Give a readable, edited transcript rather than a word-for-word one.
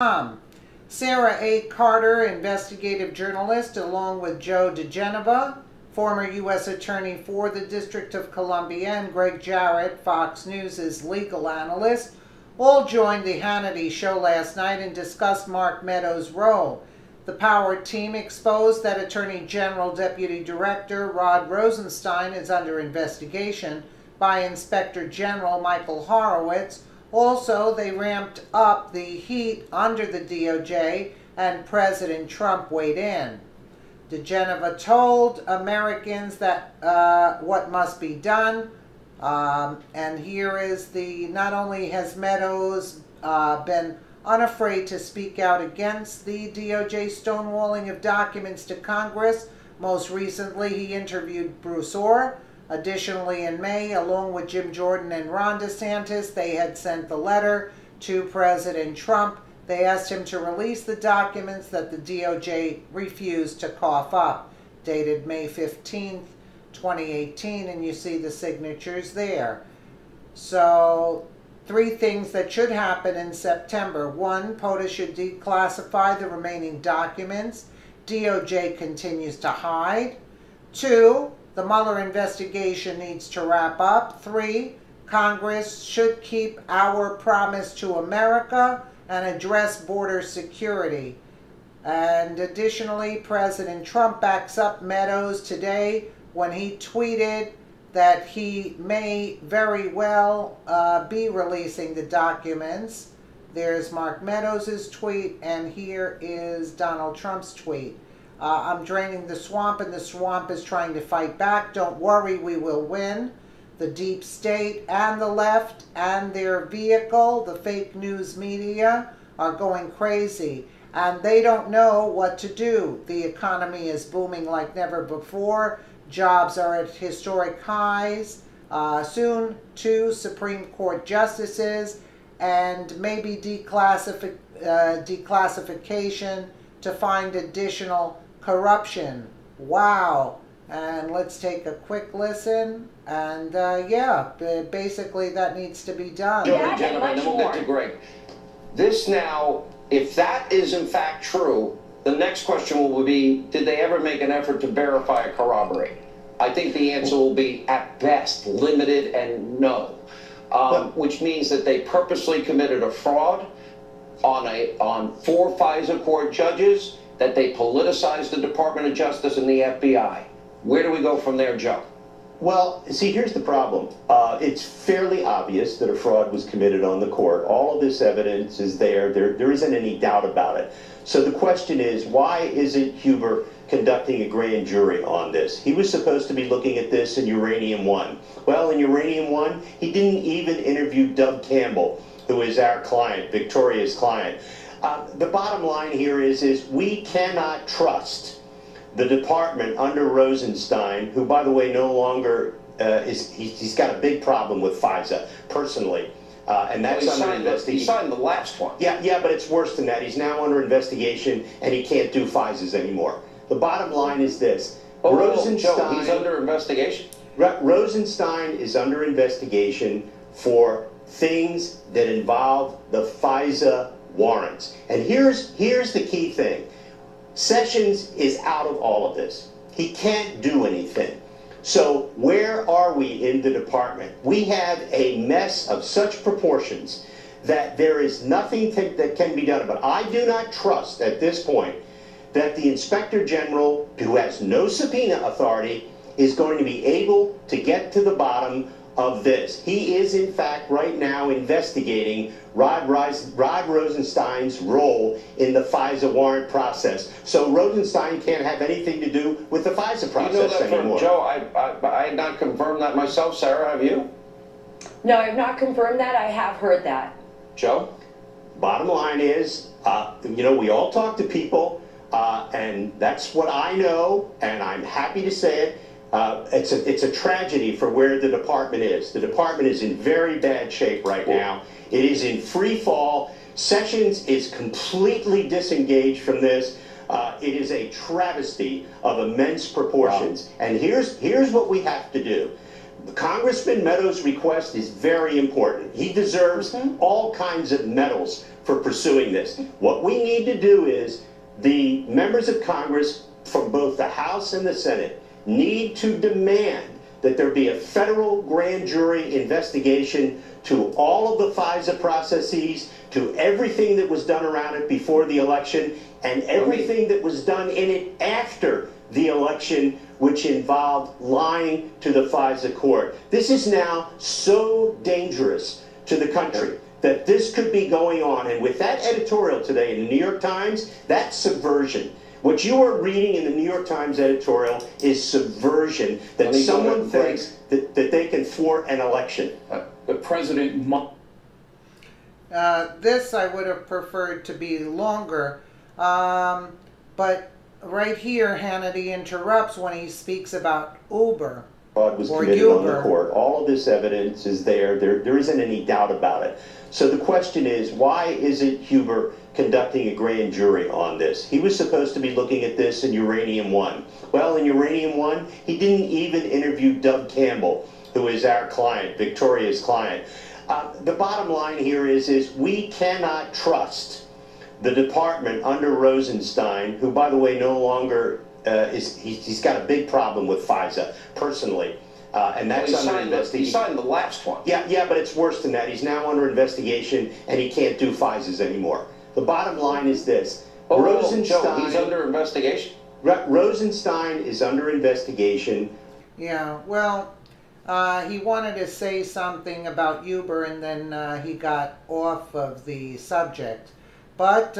Sarah A. Carter, investigative journalist, along with Joe DeGeneva, former U.S. Attorney for the District of Columbia, and Greg Jarrett, Fox News' legal analyst, all joined the Hannity show last night and discussed Mark Meadows' role. The Power team exposed that Attorney General Deputy Director Rod Rosenstein is under investigation by Inspector General Michael Horowitz. Also, they ramped up the heat under the DOJ, and President Trump weighed in. DeGeneva told Americans that what must be done, and here is not only has Meadows been unafraid to speak out against the DOJ stonewalling of documents to Congress. Most recently, he interviewed Bruce Orr. Additionally, in May, along with Jim Jordan and Ron DeSantis, they had sent the letter to President Trump. They asked him to release the documents that the DOJ refused to cough up, dated May 15th, 2018, and you see the signatures there. So, 3 things that should happen in September. 1, POTUS should declassify the remaining documents DOJ continues to hide. 2, the Mueller investigation needs to wrap up. 3, Congress should keep our promise to America and address border security. And additionally, President Trump backs up Meadows today when he tweeted that he may very well be releasing the documents. There's Mark Meadows' tweet, and here is Donald Trump's tweet. I'm draining the swamp, and the swamp is trying to fight back. Don't worry, we will win. The deep state and the left and their vehicle, the fake news media, are going crazy, and they don't know what to do. The economy is booming like never before. Jobs are at historic highs. Soon, 2 Supreme Court justices, and maybe declassification to find additional corruption. Wow. And let's take a quick listen. And yeah, basically that needs to be done. Gentlemen, then we'll get to Greg. This now, if that is in fact true, the next question will be, did they ever make an effort to verify or corroborate? I think the answer will be, at best, limited and no. Which means that they purposely committed a fraud on 4 FISA court judges, that they politicized the Department of Justice and the FBI. Where do we go from there, Joe? Well, see, here's the problem. It's fairly obvious that a fraud was committed on the court. All of this evidence is there. There isn't any doubt about it. So the question is, why isn't Huber conducting a grand jury on this? He was supposed to be looking at this in Uranium One. Well, in Uranium One, he didn't even interview Doug Campbell, who is our client, Victoria's client. The bottom line here is we cannot trust the department under Rosenstein, who, by the way, no longer he's got a big problem with FISA personally, and that's under investigation. He signed the last one. Yeah, but it's worse than that. He's now under investigation, and he can't do FISAs anymore. The bottom line is this: Rosenstein. Joe, he's under investigation. Rosenstein is under investigation for things that involve the FISA warrants. And here's the key thing. Sessions is out of all of this. He can't do anything. So where are we in the department? We have a mess of such proportions that there is nothing that can be done. But I do not trust at this point that the Inspector General, who has no subpoena authority, is going to be able to get to the bottom of this. He is, in fact, right now investigating Rod Rosenstein's role in the FISA warrant process. So Rosenstein can't have anything to do with the FISA process you know that anymore. Joe, I had not confirmed that myself. Sarah, have you? No, I have not confirmed that. I have heard that. Joe? Bottom line is, we all talk to people, and that's what I know, and I'm happy to say it. It's a tragedy for where the department is. The department is in very bad shape right now. It is in free fall. Sessions is completely disengaged from this. It is a travesty of immense proportions. Wow. And here's what we have to do. Congressman Meadows' request is very important. He deserves all kinds of medals for pursuing this. What we need to do is the members of Congress from both the House and the Senate need to demand that there be a federal grand jury investigation to all of the FISA processes, to everything that was done around it before the election, and everything that was done in it after the election, which involved lying to the FISA court. This is now so dangerous to the country that this could be going on. And with that editorial today in the New York Times, that's subversion. What you are reading in the New York Times editorial is subversion, that someone thinks that they can thwart an election. The president this I would have preferred to be longer, but right here Hannity interrupts when he speaks about Uber. Fraud was committed on the court. All of this evidence is there. There isn't any doubt about it. So the question is, why isn't Huber conducting a grand jury on this? He was supposed to be looking at this in Uranium One. Well, in Uranium One, he didn't even interview Doug Campbell, who is our client, Victoria's client. The bottom line here is we cannot trust the department under Rosenstein, who, by the way, no longer he's got a big problem with FISA personally, and that's under investigation. He signed the last one. Yeah, but it's worse than that. He's now under investigation, and he can't do FISAs anymore. The bottom line is this: Rosenstein. Joe, he's under investigation. Rosenstein is under investigation. Yeah, well, he wanted to say something about Huber, and then he got off of the subject, but.